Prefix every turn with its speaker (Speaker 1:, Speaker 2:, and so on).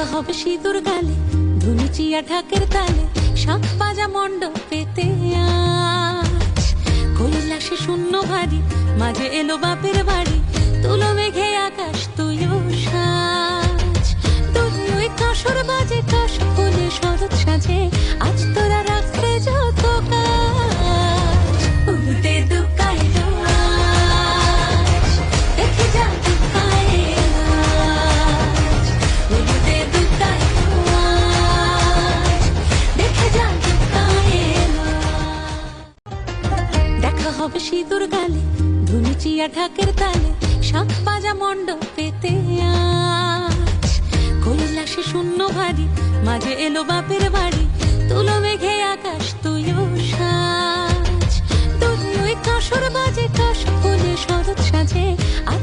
Speaker 1: দেখা হবে সিঁদুর গালে, ধুনুচিয়া ঢাকের তালে, শাঁখ বাজা মণ্ডপেতে আজ কৈলাসে শূন্য ভারী, মাঝে এলো বাপের বাড়ি, তুলো মেঘে আকাশ তুইও সাজ। দুই ওই কাঁসর বাজে, কাশ ফুলে শরৎ সাজে, আজ তোরা রাখতে যত কাজ। উড়তে দুকায় আজ, দেখে যা দুকায় আজ। উড়তে দুকায় আজ, দেখে যা দুকায় আজ। দেখা হবে সিঁদুর গালে, ধুনুচিয়া ঢাকের তালে, শাঁখ বাজা মণ্ডপেতে আজ কৈলাসে শূন্য ভারী, মাঝে এলো বাপের বাড়ি, তুলো মেঘে আকাশ তুইও সাজ। দুই ওই কাঁসর বাজে, কাশ ফুলে শরৎ সাজে, আজ